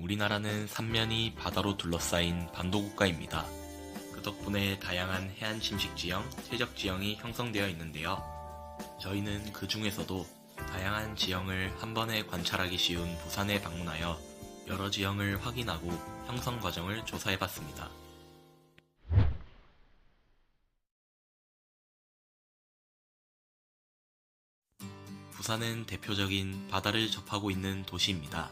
우리나라는 삼면이 바다로 둘러싸인 반도국가입니다. 그 덕분에 다양한 해안 침식지형, 퇴적지형이 형성되어 있는데요. 저희는 그 중에서도 다양한 지형을 한 번에 관찰하기 쉬운 부산에 방문하여 여러 지형을 확인하고 형성 과정을 조사해봤습니다. 부산은 대표적인 바다를 접하고 있는 도시입니다.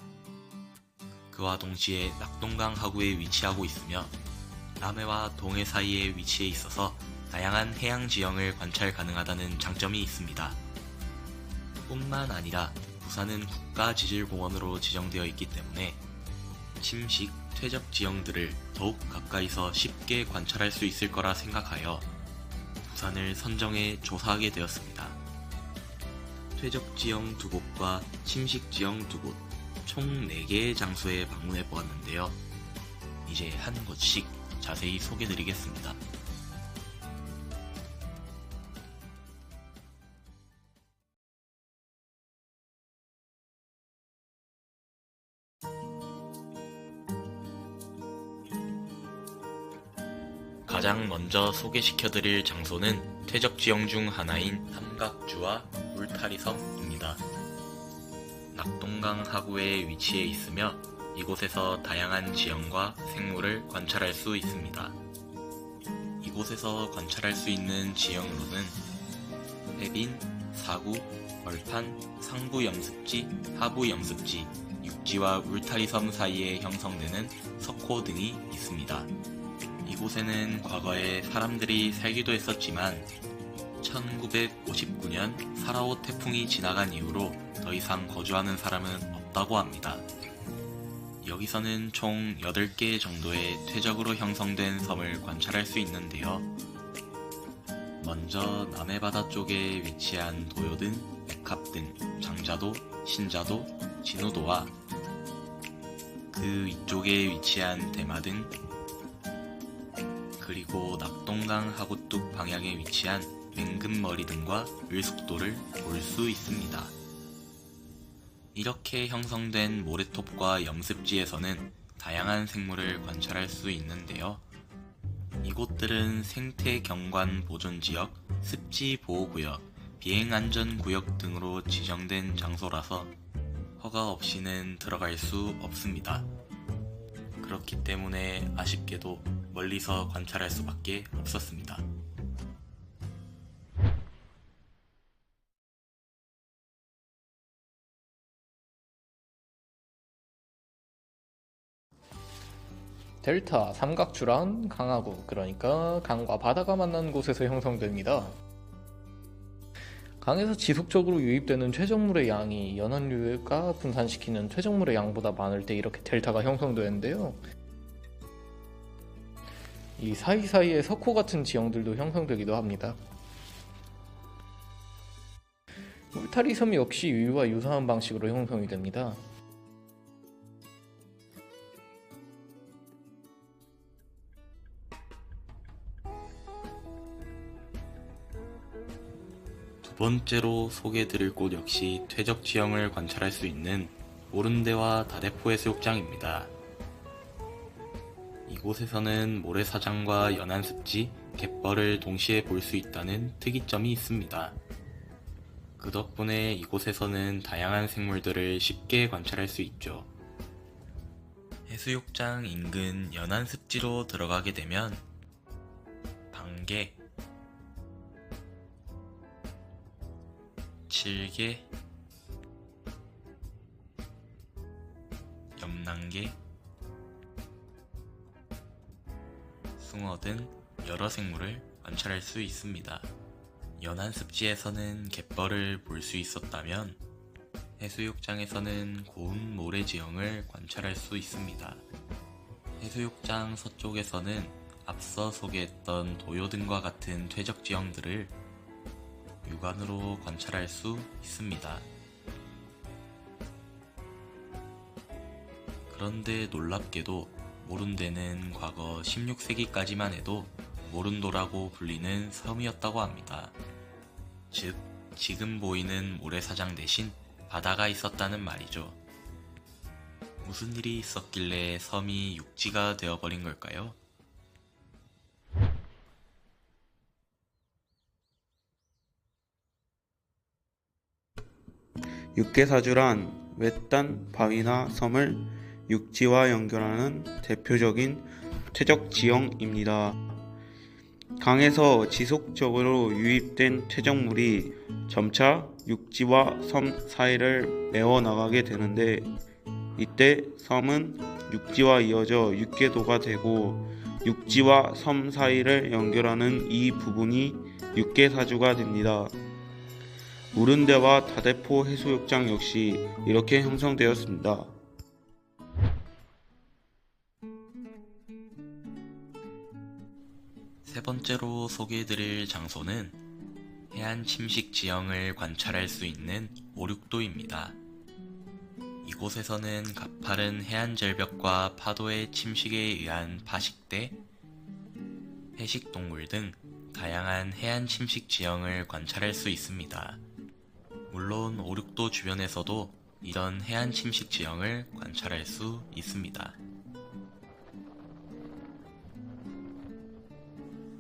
그와 동시에 낙동강 하구에 위치하고 있으며 남해와 동해 사이에 위치해 있어서 다양한 해양 지형을 관찰 가능하다는 장점이 있습니다. 뿐만 아니라 부산은 국가지질공원으로 지정되어 있기 때문에 침식, 퇴적 지형들을 더욱 가까이서 쉽게 관찰할 수 있을 거라 생각하여 부산을 선정해 조사하게 되었습니다. 퇴적 지형 2곳과 침식 지형 2곳, 총 4개의 장소에 방문해 보았는데요. 이제 한 곳씩 자세히 소개드리겠습니다. 가장 먼저 소개시켜드릴 장소는 퇴적지형 중 하나인 삼각주와 울타리섬입니다. 낙동강 하구에 위치해 있으며 이곳에서 다양한 지형과 생물을 관찰할 수 있습니다. 이곳에서 관찰할 수 있는 지형으로는 해빈, 사구, 벌판, 상부 염습지, 하부 염습지, 육지와 울타리섬 사이에 형성되는 석호 등이 있습니다. 이곳에는 과거에 사람들이 살기도 했었지만 1959년 4.25 태풍이 지나간 이후로 더 이상 거주하는 사람은 없다고 합니다. 여기서는 총 8개 정도의 퇴적으로 형성된 섬을 관찰할 수 있는데요. 먼저 남해바다 쪽에 위치한 도요든, 백합든, 장자도, 신자도, 진우도와 그 위쪽에 위치한 대마등, 그리고 낙동강 하구뚝 방향에 위치한 맹금머리 등과 을숙도를 볼 수 있습니다. 이렇게 형성된 모래톱과 염습지에서는 다양한 생물을 관찰할 수 있는데요. 이곳들은 생태경관 보존지역, 습지보호구역, 비행안전구역 등으로 지정된 장소라서 허가 없이는 들어갈 수 없습니다. 그렇기 때문에 아쉽게도 멀리서 관찰할 수밖에 없었습니다. 델타 삼각주란 강하구, 그러니까 강과 바다가 만난 곳에서 형성됩니다. 강에서 지속적으로 유입되는 퇴적물의 양이 연안류가 분산시키는 퇴적물의 양보다 많을 때 이렇게 델타가 형성되는데요. 이 사이사이에 석호 같은 지형들도 형성되기도 합니다. 울타리섬 역시 위와 유사한 방식으로 형성이 됩니다. 두 번째로 소개해드릴 곳 역시 퇴적 지형을 관찰할 수 있는 오른대와 다대포 해수욕장입니다. 이곳에서는 모래사장과 연안습지, 갯벌을 동시에 볼 수 있다는 특이점이 있습니다. 그 덕분에 이곳에서는 다양한 생물들을 쉽게 관찰할 수 있죠. 해수욕장 인근 연안습지로 들어가게 되면 방개, 칠개, 염난개, 숭어 등 여러 생물을 관찰할 수 있습니다. 연안습지에서는 갯벌을 볼 수 있었다면 해수욕장에서는 고운 모래지형을 관찰할 수 있습니다. 해수욕장 서쪽에서는 앞서 소개했던 도요등과 같은 퇴적지형들을 육안으로 관찰할 수 있습니다. 그런데 놀랍게도 모룬대는 과거 16세기까지만 해도 모룬도라고 불리는 섬이었다고 합니다. 즉, 지금 보이는 모래사장 대신 바다가 있었다는 말이죠. 무슨 일이 있었길래 섬이 육지가 되어버린 걸까요? 육계사주란 외딴 바위나 섬을 육지와 연결하는 대표적인 퇴적 지형입니다. 강에서 지속적으로 유입된 퇴적물이 점차 육지와 섬 사이를 메워나가게 되는데, 이때 섬은 육지와 이어져 육계도가 되고 육지와 섬 사이를 연결하는 이 부분이 육계사주가 됩니다. 우른대와 다대포 해수욕장 역시 이렇게 형성되었습니다. 세 번째로 소개해드릴 장소는 해안 침식 지형을 관찰할 수 있는 오륙도입니다. 이곳에서는 가파른 해안 절벽과 파도의 침식에 의한 파식대, 해식동물 등 다양한 해안 침식 지형을 관찰할 수 있습니다. 물론 오륙도 주변에서도 이런 해안 침식 지형을 관찰할 수 있습니다.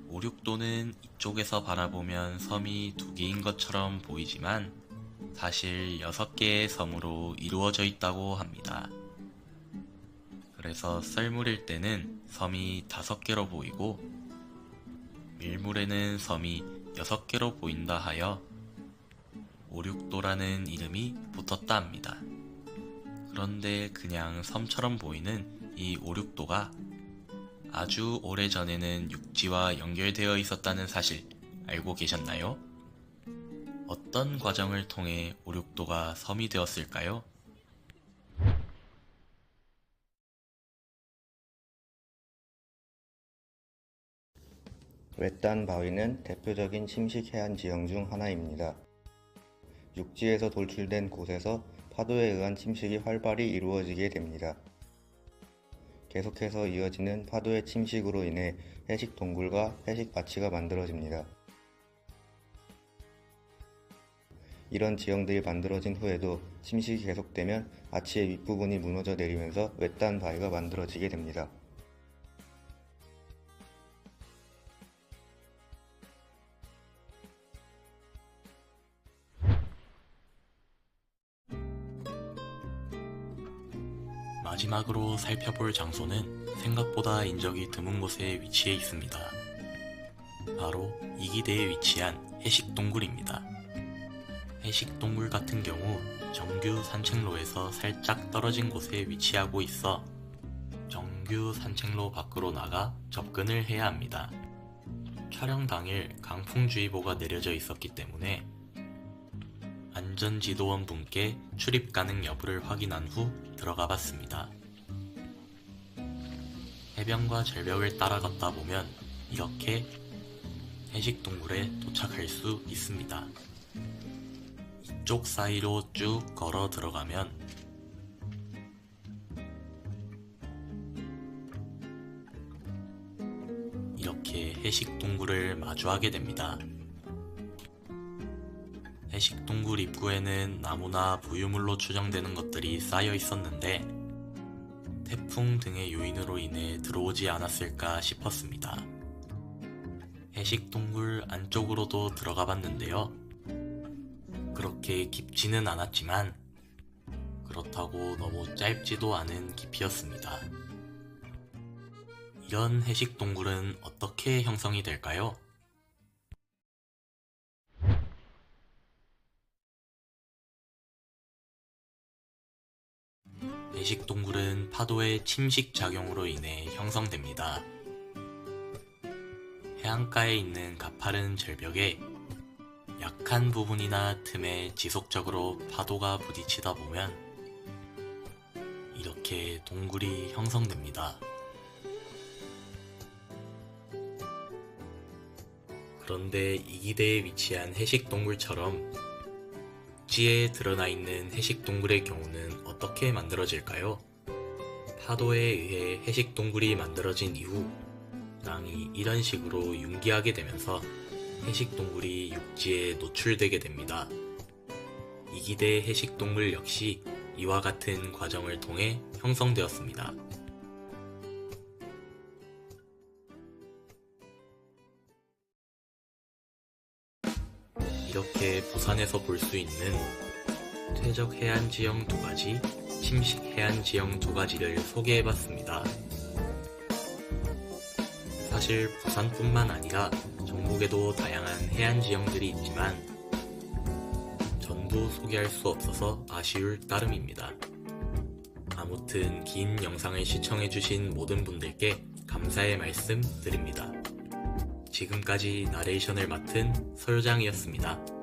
오륙도는 이쪽에서 바라보면 섬이 2개인 것처럼 보이지만 사실 6개의 섬으로 이루어져 있다고 합니다. 그래서 썰물일 때는 섬이 5개로 보이고 밀물에는 섬이 6개로 보인다 하여 오륙도라는 이름이 붙었다 합니다. 그런데 그냥 섬처럼 보이는 이 오륙도가 아주 오래전에는 육지와 연결되어 있었다는 사실 알고 계셨나요? 어떤 과정을 통해 오륙도가 섬이 되었을까요? 외딴 바위는 대표적인 침식 해안 지형 중 하나입니다. 육지에서 돌출된 곳에서 파도에 의한 침식이 활발히 이루어지게 됩니다. 계속해서 이어지는 파도의 침식으로 인해 해식 동굴과 해식 마취가 만들어집니다. 이런 지형들이 만들어진 후에도 침식이 계속되면 아치의 윗부분이 무너져 내리면서 외딴 바위가 만들어지게 됩니다. 마지막으로 살펴볼 장소는 생각보다 인적이 드문 곳에 위치해 있습니다. 바로 이기대에 위치한 해식동굴입니다. 해식동굴 같은 경우 정규 산책로에서 살짝 떨어진 곳에 위치하고 있어 정규 산책로 밖으로 나가 접근을 해야 합니다. 촬영 당일 강풍주의보가 내려져 있었기 때문에 안전지도원 분께 출입 가능 여부를 확인한 후 들어가 봤습니다. 해변과 절벽을 따라 걷다 보면 이렇게 해식동굴에 도착할 수 있습니다. 이쪽 사이로 쭉 걸어 들어가면 이렇게 해식동굴을 마주하게 됩니다. 해식동굴 입구에는 나무나 부유물로 추정되는 것들이 쌓여 있었는데 태풍 등의 요인으로 인해 들어오지 않았을까 싶었습니다. 해식동굴 안쪽으로도 들어가 봤는데요. 그렇게 깊지는 않았지만 그렇다고 너무 짧지도 않은 깊이였습니다. 이런 해식동굴은 어떻게 형성이 될까요? 해식동굴은 파도의 침식 작용으로 인해 형성됩니다. 해안가에 있는 가파른 절벽에 약한 부분이나 틈에 지속적으로 파도가 부딪히다 보면 이렇게 동굴이 형성됩니다. 그런데 이기대에 위치한 해식동굴처럼 육지에 드러나 있는 해식동굴의 경우는 어떻게 만들어질까요? 파도에 의해 해식동굴이 만들어진 이후 땅이 이런 식으로 융기하게 되면서 해식동굴이 육지에 노출되게 됩니다. 이기대 해식동굴 역시 이와 같은 과정을 통해 형성되었습니다. 이렇게 부산에서 볼 수 있는 퇴적 해안 지형 2가지, 침식 해안 지형 2가지를 소개해봤습니다. 사실 부산뿐만 아니라 전국에도 다양한 해안 지형들이 있지만 전부 소개할 수 없어서 아쉬울 따름입니다. 아무튼 긴 영상을 시청해주신 모든 분들께 감사의 말씀 드립니다. 지금까지 나레이션을 맡은 설장이었습니다.